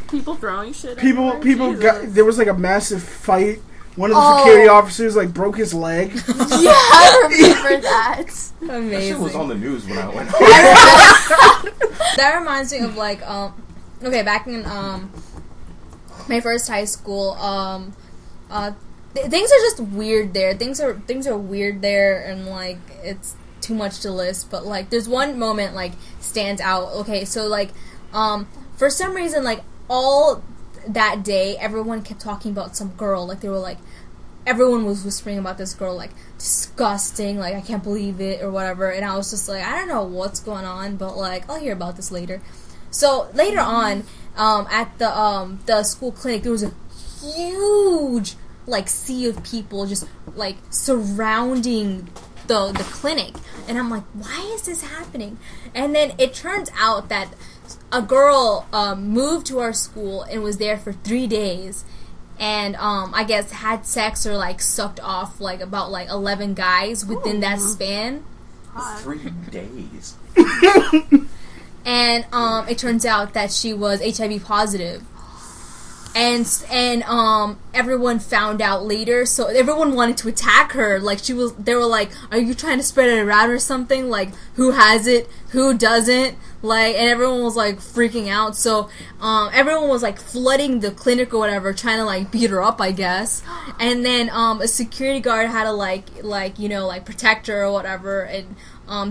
People throwing shit. People got. There was like a massive fight. One of the security officers like broke his leg. Yeah, I remember that. Amazing. That shit was on the news when I went home. That reminds me of like okay, back in my first high school, things are just weird there. Things are weird there, and like it's too much to list. But like, there's one moment like stands out. Okay, so like for some reason, like all that day, everyone kept talking about some girl. Like they were like, everyone was whispering about this girl, like disgusting, like I can't believe it or whatever. And I was just like, I don't know what's going on, but like I'll hear about this later. So later on, at the school clinic, there was a huge like sea of people just like surrounding the clinic, and I'm like, why is this happening? And then it turns out that a girl moved to our school and was there for 3 days, and I guess had sex or like sucked off like about like 11 guys within that span. 3 days. And it turns out that she was HIV positive. And everyone found out later, so everyone wanted to attack her. Like they were like, "Are you trying to spread it around or something? Like, who has it? Who doesn't?" Like, and everyone was like freaking out. So everyone was like flooding the clinic or whatever, trying to like beat her up, I guess. And then a security guard had to like protect her or whatever, and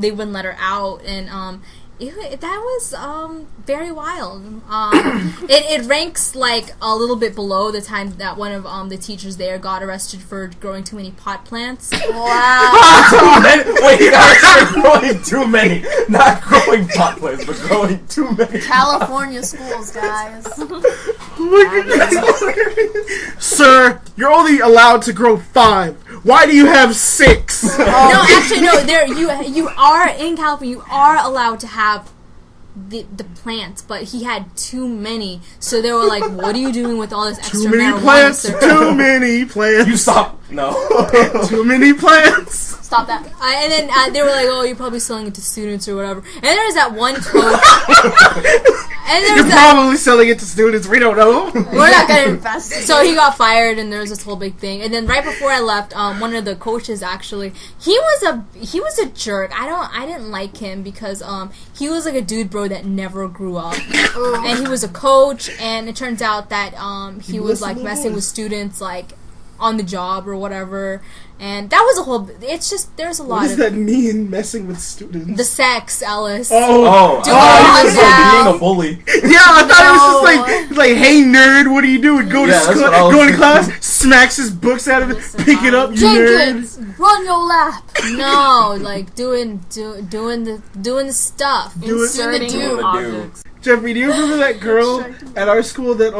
they wouldn't let her out. And that was very wild. It ranks like a little bit below the time that one of the teachers there got arrested for growing too many pot plants. Wow. Wait, you guys are growing too many. Not growing pot plants, but growing too many. California schools, guys. Sir, you're only allowed to grow 5. Why do you have 6? No, actually, no. You are in California. You are allowed to have the plants, but he had too many. So they were like, "What are you doing with all this extra too many marijuana, plants? sir?" Too many plants. You stop. No. Too many plants. Stop that. And then they were like, "Oh, you're probably selling it to students or whatever." And there was that one coach. You're probably selling it to students. We don't know. We're not gonna invest. So he got fired, and there was this whole big thing. And then right before I left, one of the coaches actually, he was a jerk. I didn't like him because he was like a dude bro that never grew up, and he was a coach. And it turns out that he was like messing with students like on the job or whatever. And that was a whole. It's just there's a lot. What does that mean? Messing with students? The sex, Ellis. Oh, being a bully. Yeah, I thought it was just like, hey nerd, what are you doing? Go to class, smacks his books out of it, pick it up, you Jenkins, nerd. run your lap. No, like doing the stuff. Inserting the objects. Jeffrey, do you remember that girl at our school that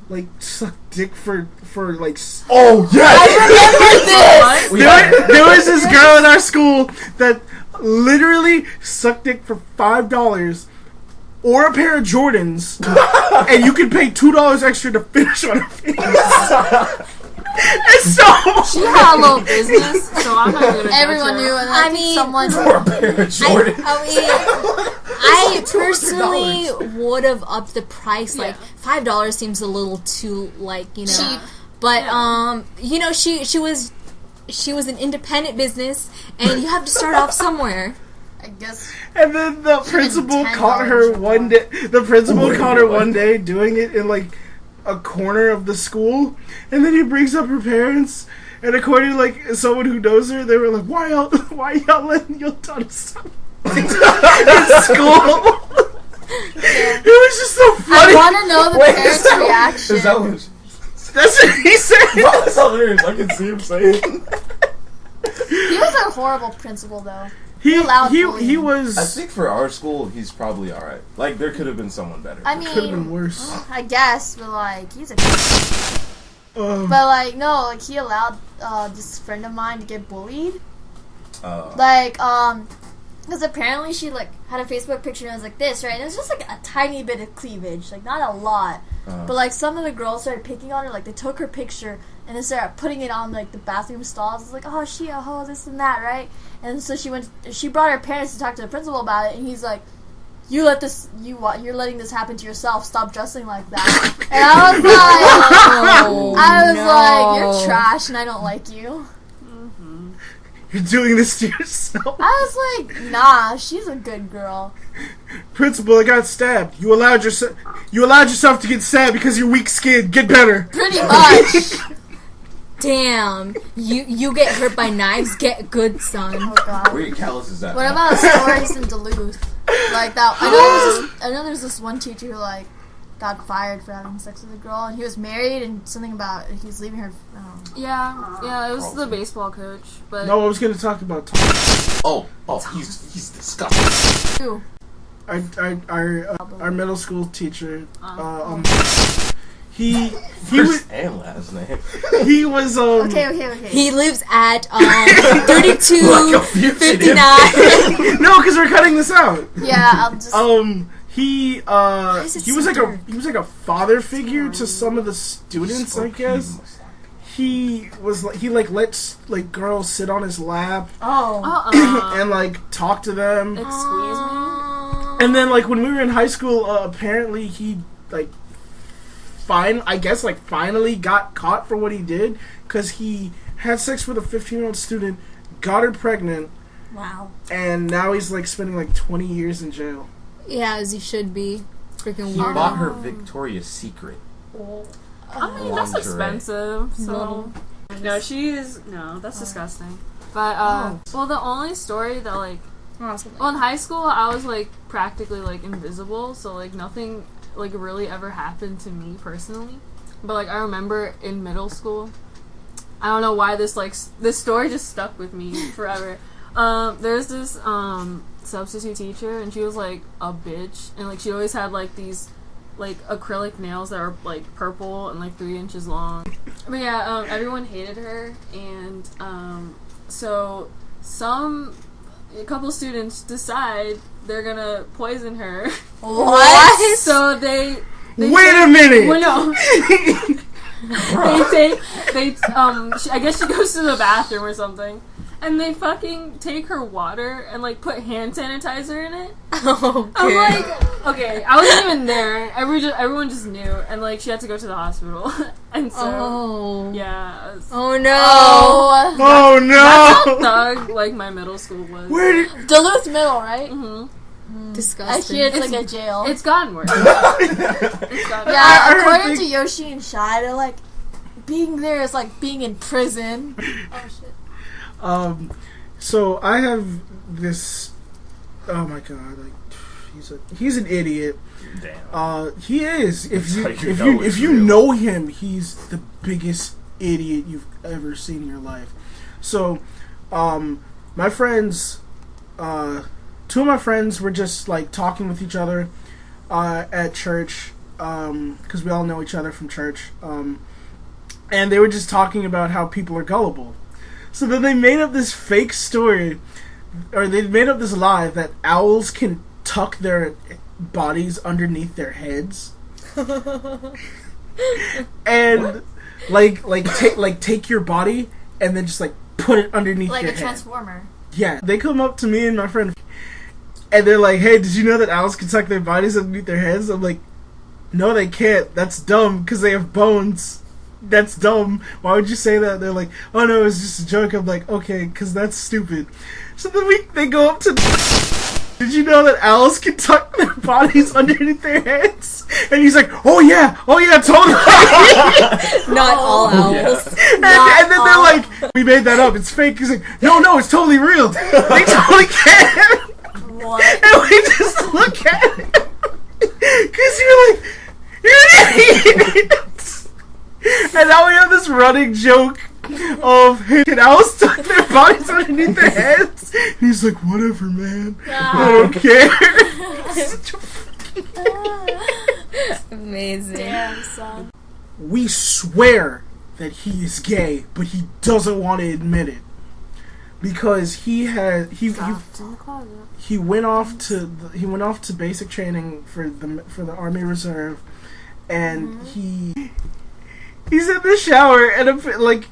like sucked dick for like? Oh yes, I remember this. There was this girl in our school that literally sucked dick for $5 or a pair of Jordans, and you could pay $2 extra to finish on her face. And so she had a little business, so I'm not gonna. Everyone knew, and I mean, someone for a pair of Jordans. I personally would have upped the price. Like $5 seems a little too cheap. But she was an independent business, and you have to start off somewhere. I guess. And then the principal caught her one day. The principal caught her one day doing it in like a corner of the school, and then he brings up her parents. And according to like someone who knows her, they were like, "Why y'all letting your daughter suck in school?" It was just so funny. I want to know the parents' reaction. Is that what? That's what he said. Bro, that's hilarious. I can see him saying. He was a horrible principal, though. He I was. think for our school, he's probably all right. Like there could have been someone better. I mean, could have been worse. I guess, but like he's a. But like no, like he allowed this friend of mine to get bullied. Because apparently she like had a Facebook picture and it was like this, right? And it was just like a tiny bit of cleavage, like not a lot. But like some of the girls started picking on her, like they took her picture and then started putting it on like the bathroom stalls. It's like, oh, she a hoe, this and that, right? And so she brought her parents to talk to the principal about it, and he's like, you're letting this happen to yourself. Stop dressing like that. And I was like, you're trash, and I don't like you. You're doing this to yourself. I was like, nah, she's a good girl. Principal, I got stabbed. You allowed yourself to get stabbed because you're weak-skinned. Get better. Pretty much. Damn, you get hurt by knives, get good, son. Oh god. Where your callus is at? What about stories in Duluth? Like that. I know there's this one teacher who like got fired for having sex with a girl, and he was married, and something about he was leaving her. Yeah, it was the baseball coach. But No, I was going to talk about Oh, he's disgusting. Who? our middle school teacher. He First and last name. he was Okay. He lives at 3259. No, because we're cutting this out. Yeah, I'll just. He is it he was so like dark? he was like a father figure to some of the students, I guess. He was like he lets like girls sit on his lap and like talk to them. Like squeeze me. And then like when we were in high school, apparently he like finally got caught for what he did, because he had sex with a 15-year-old student, got her pregnant. Wow. And now he's like spending like 20 years in jail. Yeah, as he should be. Freaking He weirdo. bought her Victoria's Secret. I mean, that's Lingerie. expensive. So no, that's disgusting. But well, the only story that like, well, in high school I was like practically like invisible, so like nothing like really ever happened to me personally. But like I remember in middle school, I don't know why this story just stuck with me forever. There's this substitute teacher, and she was like a bitch, and like she always had like these like acrylic nails that were like purple and like 3 inches long. But yeah, everyone hated her, and so a couple students decide they're gonna poison her. What? So they Wait a minute. Well, no. I guess she goes to the bathroom or something, and they fucking take her water and like put hand sanitizer in it. Okay. I'm like, okay, I wasn't even there. Everyone just knew, and like she had to go to the hospital, and so yeah. Oh no. Oh That's how no! thug like my middle school was. Where did Duluth Middle, right? Disgusting. Actually, it's like a jail. It's gotten worse. It's gotten Yeah, I heard according to Yoshi and Shy, they're like, being there is like being in prison. Oh shit. So I have this. Oh my god! Like he's an idiot. Damn. He is. If you real. know him, he's the biggest idiot you've ever seen in your life. So, my friends, two of my friends were just like talking with each other at church, because we all know each other from church, and they were just talking about how people are gullible. So then they made up this fake story, or they made up this lie that owls can tuck their bodies underneath their heads, and take your body and then just like put it underneath Like your a head. transformer. Yeah, they come up to me and my friend, and they're like, "Hey, did you know that owls can tuck their bodies underneath their heads?" I'm like, "No, they can't. That's dumb because they have bones. That's dumb. Why would you say that?" They're like, "Oh no, it's just a joke." I'm like, "Okay, because that's stupid." So then they go up to, "Did you know that owls can tuck their bodies underneath their heads?" And he's like, "Oh yeah, totally." Not all owls. and then they're like, "We made that up. It's fake." He's like, No, it's totally real. They totally can." What? And we just look at him because you're like, "You're an idiot." And now we have this running joke of, "Hey, can owls tuck their bodies underneath their heads?" And he's like, "Whatever, man. I don't care." Amazing. Damn, son. We swear that he is gay, but he doesn't want to admit it because he went off to basic training for the Army Reserve, and he's in the shower, and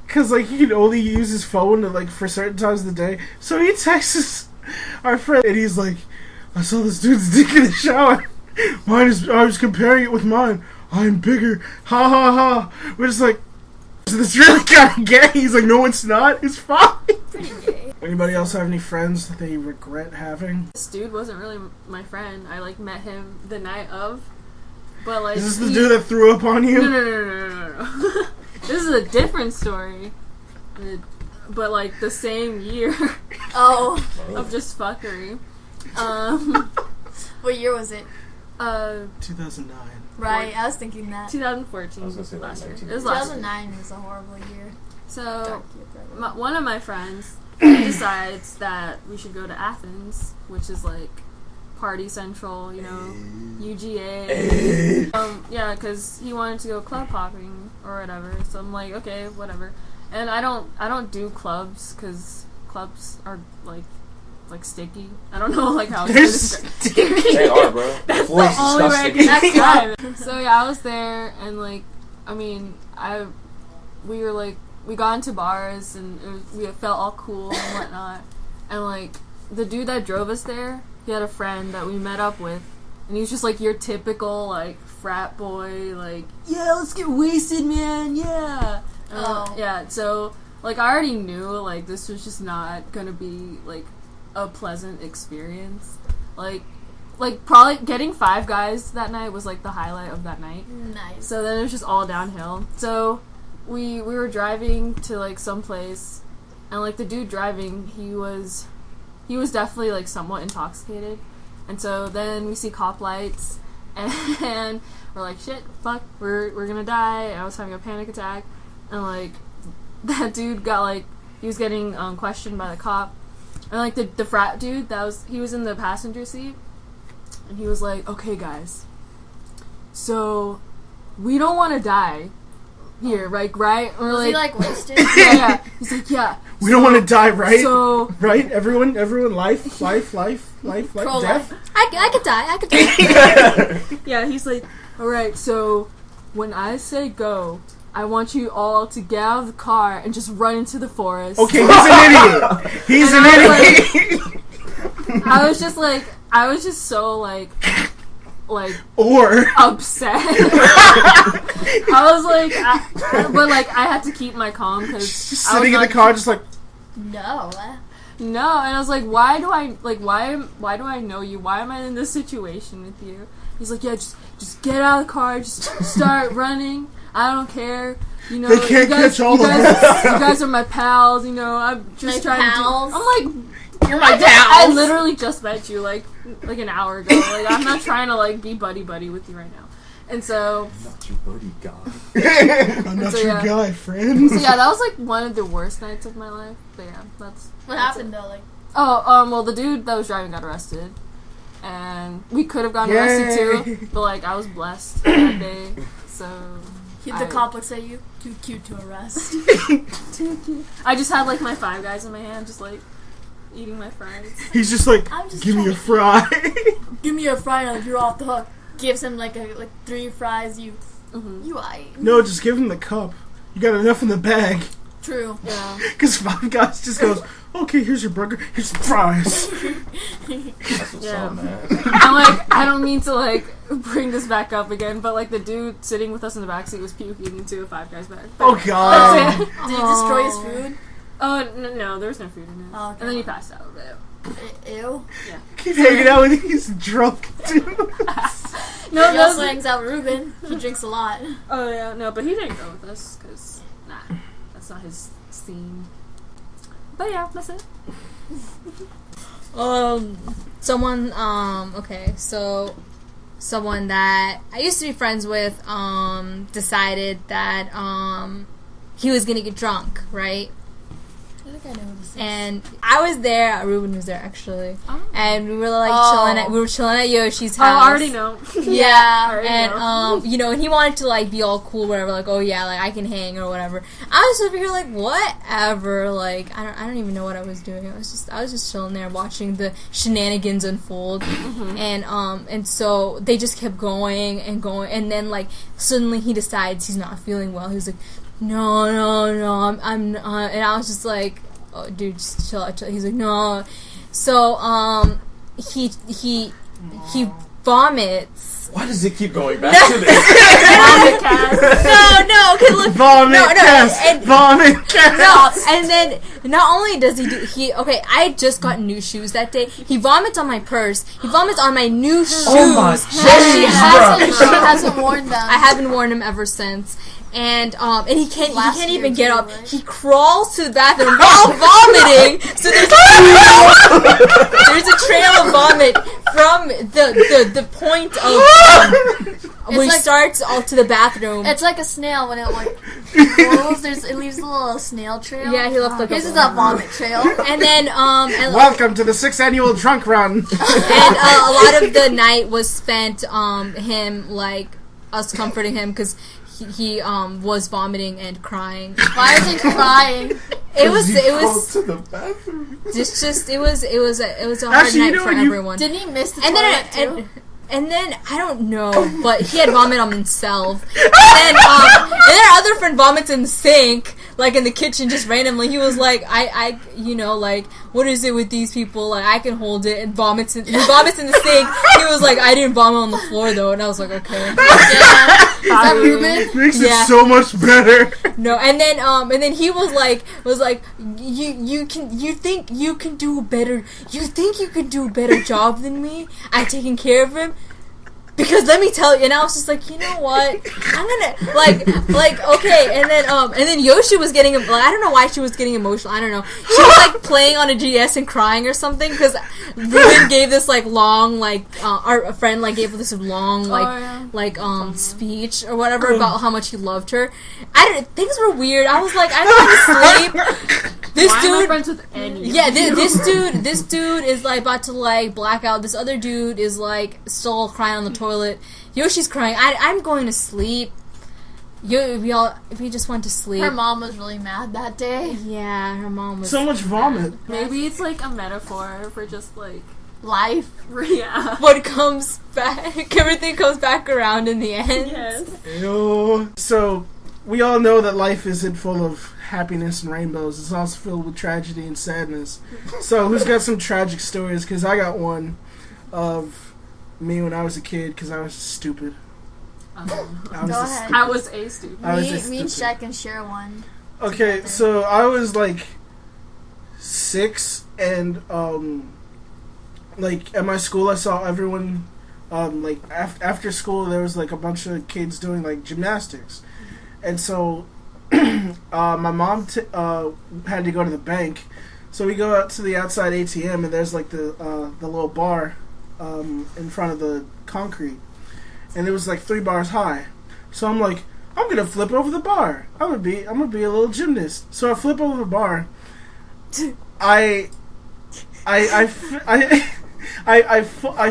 because he can only use his phone for certain times of the day, so he texts our friend, and he's like, I saw this dude's dick in the shower. I was comparing it with mine. I'm bigger. Ha ha ha. We're just like, so this really kind of gay. He's like, no, it's not. It's fine. Pretty gay. Anybody else have any friends that they regret having? This dude wasn't really my friend. I like met him the night of, but like. Is this the dude that threw up on you? No. This is a different story, but like the same year. Oh. Of just fuckery. What year was it? 2009. Right, I was thinking that. 2014. I was gonna say last year. 19. It was last year. 2009 was a horrible year. So, one of my friends decides that we should go to Athens, which is like party central, you know, UGA. Yeah, because he wanted to go club hopping or whatever. So I'm like, okay, whatever. And I don't do clubs because clubs are like sticky. I don't know like how They're it's sticky. They are, bro. That's Floor's the only way I disgusting. can describe it. So yeah, I was there, and like, I mean, we got into bars, and we felt all cool and whatnot. And like, the dude that drove us there, he had a friend that we met up with, and he was just like your typical like frat boy, like, yeah, let's get wasted, man, yeah. Yeah. So like, I already knew like this was just not gonna be like a pleasant experience. Like probably getting Five Guys that night was like the highlight of that night. Nice. So then it was just all downhill. So we were driving to like some place, and like the dude driving, he was definitely like somewhat intoxicated. And so then we see cop lights, and we're like, shit, fuck, we're gonna die. I was having a panic attack, and like that dude got like, he was getting questioned by the cop. And like the frat dude, he was in the passenger seat, and he was like, okay guys, so we don't want to die here, right? And we're Was he like wasted? yeah. He's like, yeah. We don't want to die, right? So right? Everyone, life, death. I could die. yeah, he's like, alright, so when I say go, I want you all to get out of the car and just run into the forest. Okay, he's an idiot. He's an idiot. I was just so like or upset. I was like, but like I had to keep my calm because just sitting in the car, just like No. and I was like, why do I know you? Why am I in this situation with you? He's like, yeah, just get out of the car, just start running. I don't care. You know, they can't catch all of us. You guys are my pals. You know, I'm just trying pals. to. I'm like, you're my pals. I literally just met you like an hour ago. Like, I'm not trying to like be buddy with you right now. And so, I'm not your buddy guy. I'm not so, your yeah. guy, friend. So yeah, that was like one of the worst nights of my life. But yeah, What happened though? Like, well, the dude that was driving got arrested, and we could have gotten arrested too, but like I was blessed that day, so. the cop looks at you, too cute to arrest. Too cute. I just had like my Five Guys in my hand, just like eating my fries. He's just like, give me a fry. Give me a fry and you're off the hook. Gives him like 3 fries. You No, just give him the cup. You got enough in the bag. True. Yeah. Because Five Guys just goes, okay, here's your burger, here's some fries. That's what's Yeah. up, man. I'm like, I don't mean to like bring this back up again, but like the dude sitting with us in the backseat was puking into a Five Guys bag. But Oh god. that's it. Did he destroy his food? Oh no, there was no food in it. Oh, okay. And then he passed out. But Ew. yeah. Keep hanging out with him, he's drunk too. No, he also hangs out with Ruben. He drinks a lot. Oh yeah, no, but he didn't go with us because that's not his scene. But yeah, that's it. Someone that I used to be friends with, decided that, he was gonna get drunk, right? I think I know this is. And I was there. Ruben was there actually, Oh. and we were like chilling at Yoshi's Oh, house. I already know. Yeah, I already and know. you know, and he wanted to like be all cool, whatever. Like, oh yeah, like I can hang or whatever. I was over here like, whatever. Like, I don't even know what I was doing. I was just chilling there watching the shenanigans unfold, and so they just kept going, and then like suddenly he decides he's not feeling well. He's like, no, I'm not. And I was just like, oh, dude, just chill. He's like, no. So, he vomits. Why does it keep going back to this? Vomit cast. No, okay, look. Vomit cast. Vomit cast. No, and then not only does okay, I just got new shoes that day. He vomits on my purse. He vomits on my new shoes. Oh my She hasn't worn them. I haven't worn them ever since. And he can't even get up. Right? He crawls to the bathroom while vomiting. So there's a trail of vomit from the point of where he starts all to the bathroom. It's like a snail when it rolls. It leaves a little snail trail. Yeah, he left like this is a vomit trail. And then welcome to the 6th annual drunk run. And a lot of the night was spent him us comforting him because he was vomiting and crying. Why is he crying? It was to the bathroom. it was a hard night for everyone. Didn't he miss the toilet too? And then I don't know, but he had vomit on himself. And then our other friend vomits in the sink, like in the kitchen, just randomly. He was like, what is it with these people? Like, I can hold it. And he vomits in the sink. He was like, I didn't vomit on the floor though. And I was like, okay. Yeah. Is that Ruben? Makes it so much better. No, and then he was like, you think you can do a better job than me at taking care of him? Because let me tell you, and I was just like, you know what? I'm gonna okay, and then Yoshi was getting I don't know why she was getting emotional. I don't know. She was like playing on a GS and crying or something because Ruben gave this long our friend gave this long speech or whatever about how much he loved her. Things were weird. I was like, I don't want to sleep. This Why dude, am I friends with any? Yeah, this dude is about to black out. This other dude is still crying on the toilet. Yoshi's crying. I'm going to sleep. We just went to sleep. Her mom was really mad that day. Yeah, her mom was so much vomit. Maybe it's a metaphor for just life. Yeah. What comes back? Everything comes back around in the end. Yes. Ew. So we all know that life isn't full of happiness and rainbows. It's also filled with tragedy and sadness. So who's got some tragic stories? Because I got one of me when I was a kid because I was stupid. Go ahead. I was a student. Me and Shaq can share one. Okay, together. so I was 6 and at my school I saw everyone after school there was a bunch of kids doing gymnastics. And so my mom had to go to the bank, so we go out to the outside ATM, and there's the little bar in front of the concrete, and it was 3 bars high. So I'm like, I'm gonna flip over the bar. I'm gonna be a little gymnast. So I flip over the bar. I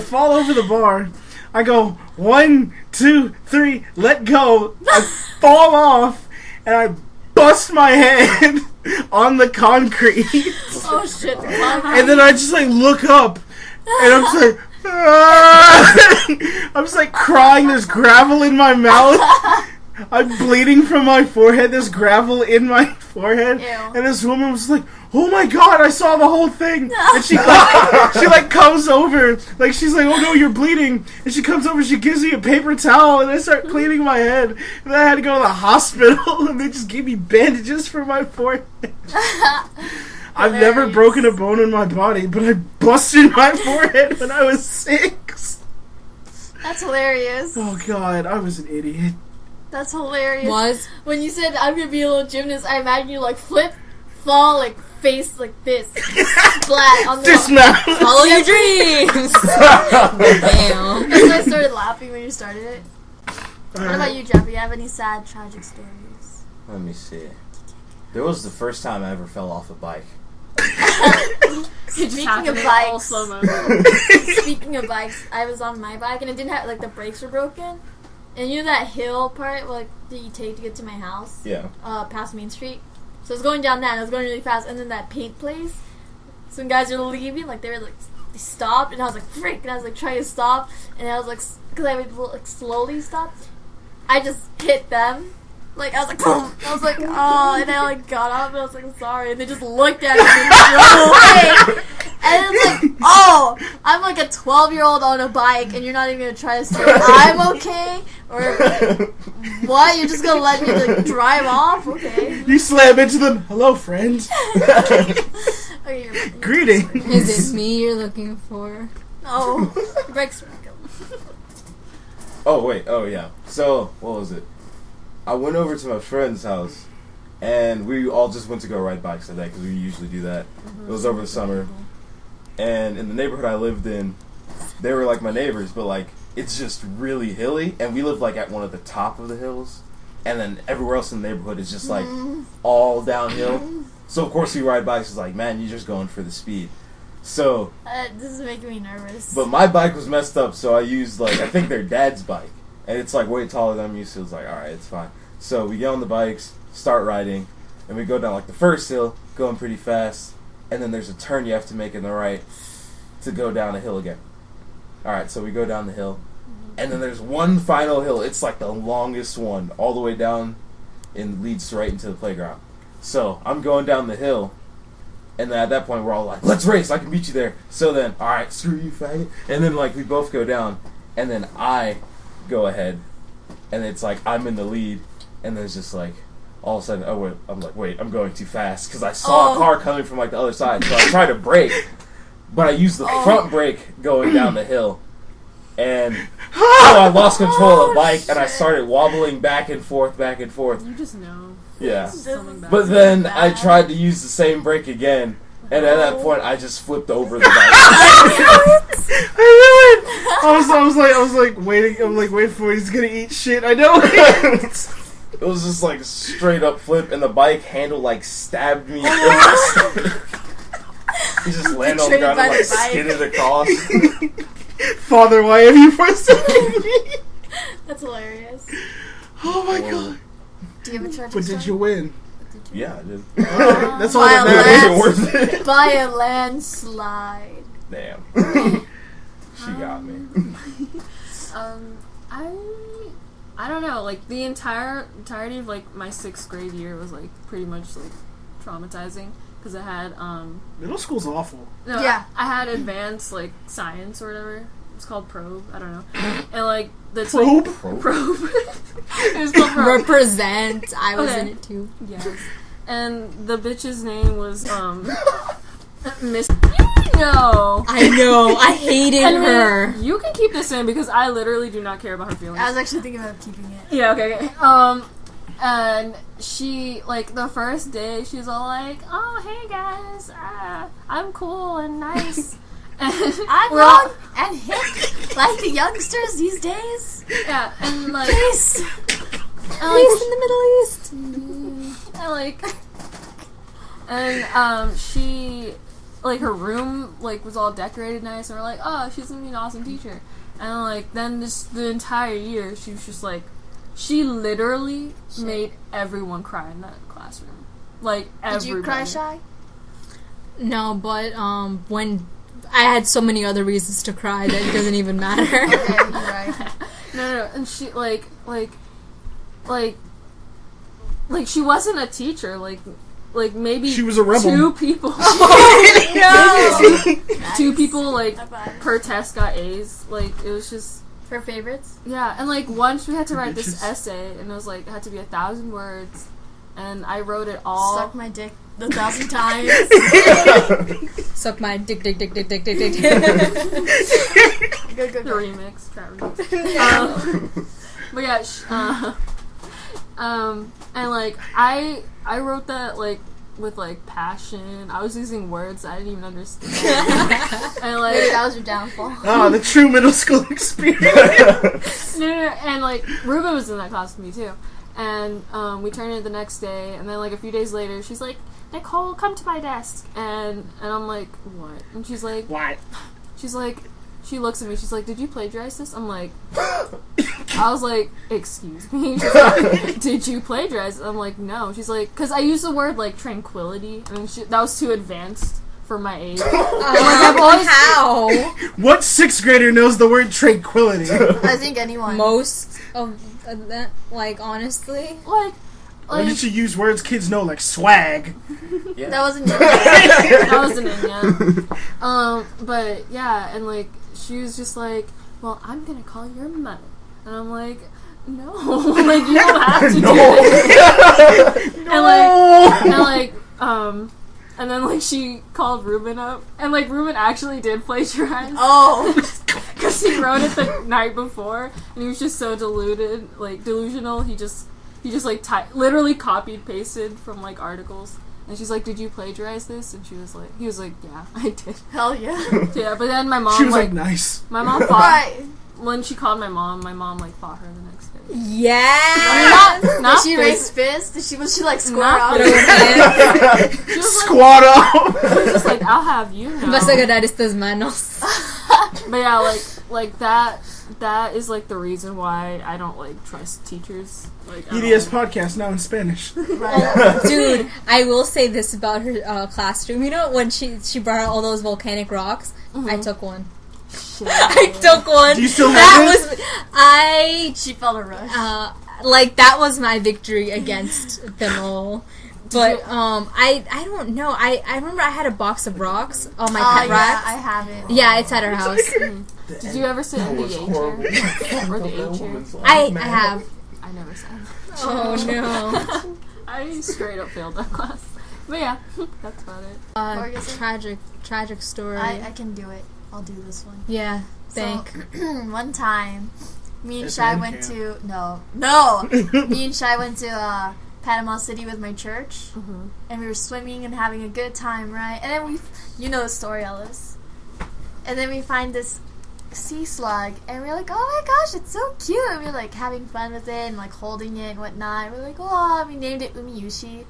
fall over the bar. I go 1, 2, 3, let go. I fall off, and I bust my head on the concrete. Oh shit! The concrete. And then I just look up, and I'm just I'm just crying. There's gravel in my mouth. I'm bleeding from my forehead. There's gravel in my forehead. Ew. And this woman was like, "Oh my god, I saw the whole thing." And she comes over, she's like, "Oh no, you're bleeding." And she comes over, she gives me a paper towel, and I start cleaning my head. And then I had to go to the hospital, and they just gave me bandages for my forehead. I've never broken a bone in my body, but I busted my forehead when I was 6. That's hilarious. Oh god, I was an idiot. That's hilarious. Was? When you said I'm gonna be a little gymnast, I imagine you flip, fall, face this, splat on the Dismount. Follow your dreams. Damn. And I started laughing when you started it. What about you, Jeffrey? You have any sad, tragic stories? Let me see. There was the first time I ever fell off a bike. Speaking of bikes, I was on my bike and it didn't have the brakes were broken. And you know that hill part that you take to get to my house? Yeah. Past Main Street. So I was going down that and I was going really fast, and then that paint place, some guys were leaving, they were they stopped, and I was frick, and I was trying to stop, and I was because I would slowly stop, I just hit them. I was boom! I was oh, and I got up and I was I'm sorry, and they just looked at me and drove away. And it's like, oh, I'm like a 12-year-old on a bike, and you're not even gonna try to say I'm okay, or what? You're just gonna let me like drive off? Okay. You slam into them. Hello, friend. Okay, Greetings. Is it me you're looking for? No. Brakes. Oh, wait. Oh, yeah. So, what was it? I went over to my friend's house, and we all just went to go ride bikes today, because we usually do that. It was over the summer. And in the neighborhood I lived in, they were like my neighbors, but like, it's just really hilly, and we live like at one of the top of the hills, and then everywhere else in the neighborhood is just like all downhill. So of course we ride bikes. It's like, man, you're just going for the speed. So this is making me nervous. but my bike was messed up, so I used like, I think their dad's bike, and it's like way taller than I'm used to. It's like, all right, it's fine. So we get on the bikes, start riding, and we go down like the first hill, going pretty fast, and then there's a turn you have to make in the right to go down a hill again. All right, so we go down the hill, and then there's one final hill. It's like the longest one, all the way down, and leads right into the playground. So I'm going down the hill, and then at that point we're all like, let's race, I can beat you there. So then, all right, screw you, faggot. And then like we both go down, and then I go ahead, and it's like I'm in the lead, and then it's just like, all of a sudden, I'm like, wait, I'm going too fast, because I saw a car coming from like the other side, so I tried to brake, but I used the front brake going down the hill, and so I lost control of the bike, and I started wobbling back and forth. You just know. Yeah. Something bad. But then I tried to use the same brake again, and at that point I just flipped over the bike. I knew it. I was like waiting. I'm like waiting for it. He's gonna eat shit. I know it. It was just like straight up flip, and the bike handle like stabbed me. He just landed on the ground and like skidded across. Father, why have you forsaken me? That's hilarious. Oh my god. Do you have a church? But did you win? Yeah, I did. That's all that matters. Was it worth it? By a landslide. Damn. She got me. I don't know, like, the entirety of, like, my 6th grade year was, like, pretty much, like, traumatizing, because I had, Middle school's awful. No, Yeah. I had advanced, like, science or whatever. It's called probe, I don't know. And, like, that's, Probe? like... Probe? It was called probe. Represent. I was in it, too. Yes. And the bitch's name was, Miss... No. I know. I hated her. You can keep this in because I literally do not care about her feelings. I was actually thinking about keeping it. Yeah, okay. And she, like, the first day, she was all like, oh, hey, guys, I'm cool and nice. And I'm young and hip, like the youngsters these days. Yeah, and, like... Peace. And, like, Peace in the Middle East. And, like... And, she... Like, her room, like, was all decorated nice, and we're like, oh, she's gonna be an awesome teacher. And, like, then the entire year, she was just, like, she literally made everyone cry in that classroom. Like, everybody. Did you cry, Shy? No, but, when I had so many other reasons to cry that it doesn't even matter. Okay, you're right. No, and she, like, she wasn't a teacher, like maybe She was a rebel. 2 people. No! Two people, like, Bye-bye. per test got A's. Like, it was just... For favorites? Yeah, and, like, once we had to write this Bitches. essay, and it was, like, it had to be 1,000 words, and I wrote it all... Suck my dick 1,000 times. Suck my dick. Go. The remix, trap remix. But yeah, and, like, I wrote that, like, with, like, passion. I was using words I didn't even understand. And, like... Maybe that was your downfall. Ah, the true middle school experience. No, and, like, Ruben was in that class with me, too. And, we turned it the next day, and then, like, a few days later, she's like, Nicole, come to my desk. And I'm like, what? And she's like... What? She's like... She looks at me, she's like, did you plagiarize this? I'm like... I was like, excuse me? She's like, did you plagiarize? I'm like, no. She's like, because I used the word, like, tranquility, and that was too advanced for my age. How? What 6th grader knows the word tranquility? I think anyone. Most of that, like, honestly. Like, Why did you use words kids know, like swag? Yeah. That wasn't That wasn't in yet. But yeah, and like she was just like, well, I'm gonna call your mother, and I'm like, no, like you don't have to do it. And then like she called Ruben up, and like Ruben actually did plagiarize. Oh, because he wrote it the night before, and he was just so delusional. He just like literally copied pasted from like articles. And she's like, did you plagiarize this? And he was like, yeah, I did. hell yeah. Yeah, but then my mom, she was like nice. My mom fought. When she called my mom like fought her the next day. Yeah. Did she raise fist? Was she like square up? She was squat up. She was just like, I'll have you know. Vas a ganar estas manos. But yeah, like that is like the reason why I don't like trust teachers. Like EDS Podcast now in Spanish. Right. Dude, I will say this about her classroom. You know when she brought out all those volcanic rocks? Mm-hmm. I took one. Shit. I took one. Do you still have it? She felt a rush. That was my victory against them all. But I don't know. I remember I had a box of rocks on my pet rack. I have it. Yeah, it's at our house. Did you ever sit in the A chair? Or the A chair? I have. I never sat. Oh no. I straight up failed that class. But yeah, that's about it. Tragic story. I can do it. I'll do this one. Yeah. So, one time, me and Shy went to me and Shy went to Panama City with my church, and we were swimming and having a good time, right? And then you know the story, Ellis. And then we find this sea slug, and we're like, oh my gosh, it's so cute, and we're like having fun with it and like holding it and whatnot. And we're like, oh, we named it Umiyushi.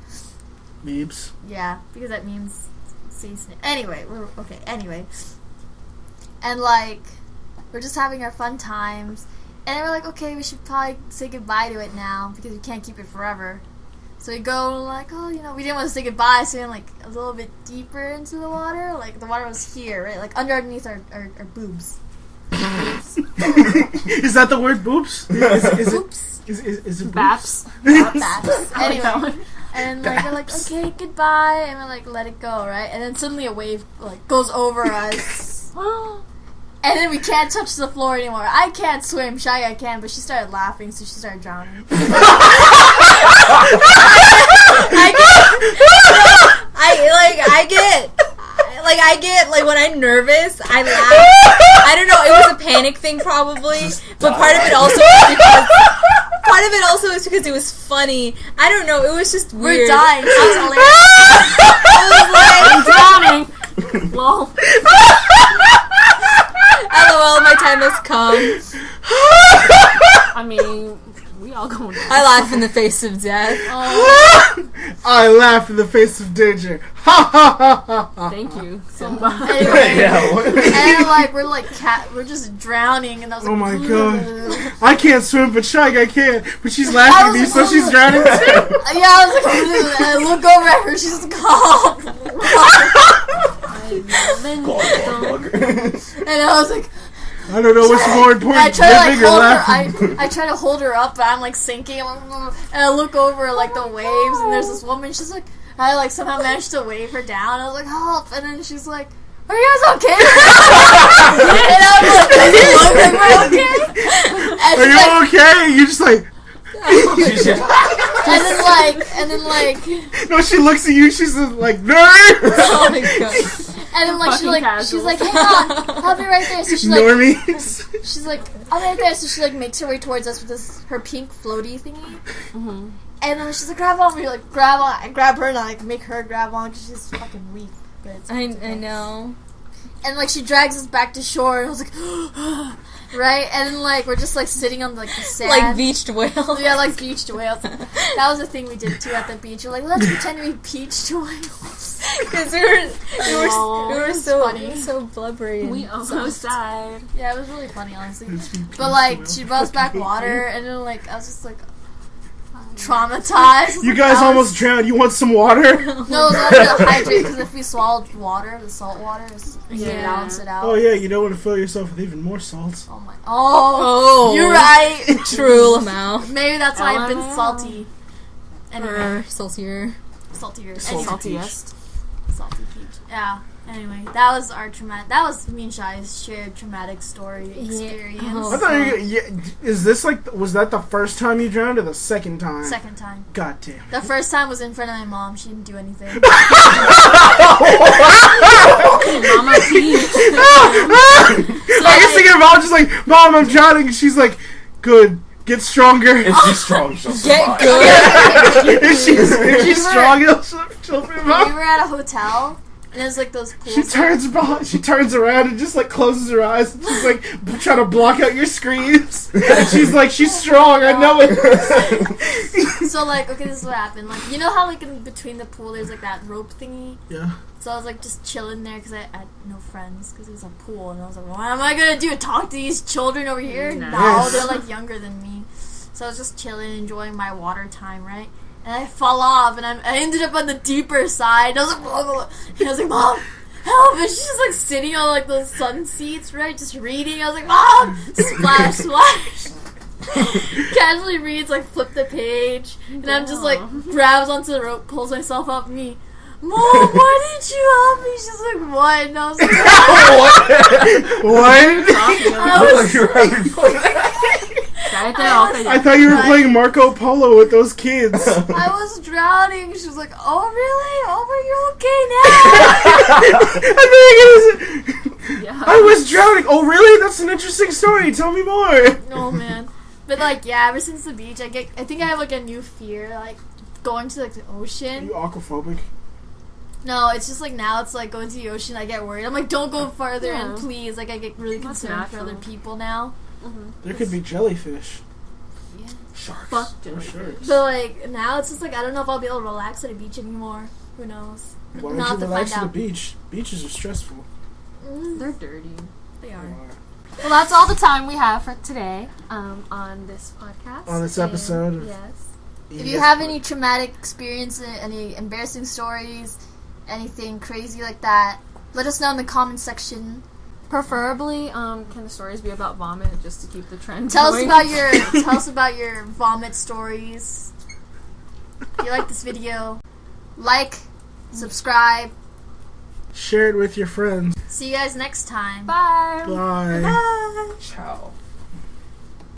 Meebs. Yeah, because that means sea snake. Anyway, anyway. And like, we're just having our fun times. And then we're like, okay, we should probably say goodbye to it now because we can't keep it forever. So we go like, oh, you know, we didn't want to say goodbye, so we went like a little bit deeper into the water. Like the water was here, right? Like underneath our boobs. Is that the word boobs? Is Oops. Is it Baps? Baps. Anyway. And like we're like, okay, goodbye, and we're like, let it go, right? And then suddenly a wave like goes over us. And then we can't touch the floor anymore. I can't swim. Shyguy can, but she started laughing, so she started drowning. I get when I'm nervous, I laugh. I don't know. It was a panic thing probably, but part of it also is because it was funny. I don't know. It was just weird. We're dying. I'm drowning. Lol. LOL, my time has come. I mean, we all going down. I laugh in the face of death. I laugh in the face of danger. Ha ha ha ha ha. Thank you so much. Anyway, and like we're just drowning, and I was like, oh my god, I can't swim, but Shyguy can. But she's laughing at me, so she's drowning too. Yeah, I was like, and I look over at her, she's like, and I was like, I don't know what's more important, I try to like living or hold laughing. her. I try to hold her up, but I'm like sinking. And I look over like the waves, and there's this woman. She's like, I like somehow managed to wave her down. I was like, help! And then she's like, are you guys okay? And I was like, does it look like we're okay? And are you like, okay? You're just like. and then like. No, she looks at you. She's like, nerd. Oh my god. And then like she's like, hang on, I'll be right there. So she's like, normies. she's like, I'll be right there. So she like makes her way towards us with her pink floaty thingy. Mm-hmm. And then she's like, grab on. We're like, grab on. I grab her and I like make her grab on because she's fucking weak. But it's I know. And like she drags us back to shore, and I was like, right? And then like we're just like sitting on like the sand, Like beached whales. Yeah, like beached whales. That was a thing we did too at the beach. We're like, let's pretend we beached whales Because we were so funny. so blubbery. We almost died. Yeah, it was really funny, honestly. But like she brought us back water, and then like I was just like traumatized. You guys almost drowned. You want some water? No, we wanted to hydrate because if we swallowed water, the salt water, you can balance it out. Oh yeah, you don't want to fill yourself with even more salt. Oh my. Oh, you're right. True amount. Maybe that's why I've been salty. Anyway. Saltier. Anyway. Saltiest. Salty peach. Yeah. Anyway, that was that was me and Shy's shared traumatic story experience. Oh. I thought is this was that the first time you drowned or the second time? Second time. God damn. The first time was in front of my mom. She didn't do anything. Mama Peach. I guess thinking your mom just like, Mom, I'm drowning. She's like, good. Get stronger. If she's strong, she'll survive. Get good. if she's strong, she'll We survive. were at a hotel, and it was like those pools. She turns around and just like closes her eyes. And she's like trying to block out your screams. And she's like, she's strong. I know it. So like, okay, this is what happened. Like, you know how like in between the pool there's like that rope thingy. Yeah. So I was like just chilling there because I had no friends because it was a pool, and I was like, what am I gonna do? Talk to these children over here? Nice. No, they're like younger than me. So I was just chilling, enjoying my water time, right? And I fall off, and I ended up on the deeper side. I was like, blah, blah, blah. And I was like, Mom, help! And she's just like sitting on like those sun seats, right? Just reading. I was like, Mom, splash, splash. Casually reads, like flip the page, and I'm just like grabs onto the rope, pulls myself up, me. Mom, why didn't you help me? She's like, what? And I was like, I thought you were playing Marco Polo with those kids. I was drowning. She was like, oh, really? Oh, are you okay now? Yeah. I was drowning. Oh, really? That's an interesting story. Tell me more. Oh, man. But, like, yeah, ever since the beach, I think I have, like, a new fear, like, going to, like, the Are ocean. you aquaphobic? No, it's just, like, now it's, like, going to the ocean, I get worried. I'm like, don't go farther, Yeah. and please. Like, I get really That's concerned for natural. other people now. Mm-hmm. There could be jellyfish. Yeah. Sharks. Fuck Or jellyfish. sharks. But, like, now it's just, like, I don't know if I'll be able to relax at a beach anymore. Who knows? Why I'll don't have you to relax find at out. the beach? Beaches are stressful. They're dirty. They are. Well, that's all the time we have for today on this podcast. On this episode of Yes. If you have any traumatic experience, any embarrassing stories, anything crazy like that, let us know in the comment section. Preferably, can the stories be about vomit just to keep the trend Tell us going? about your vomit stories. If you like this video, like, subscribe. Share it with your friends. See you guys next time. Bye. Bye. Bye. Ciao.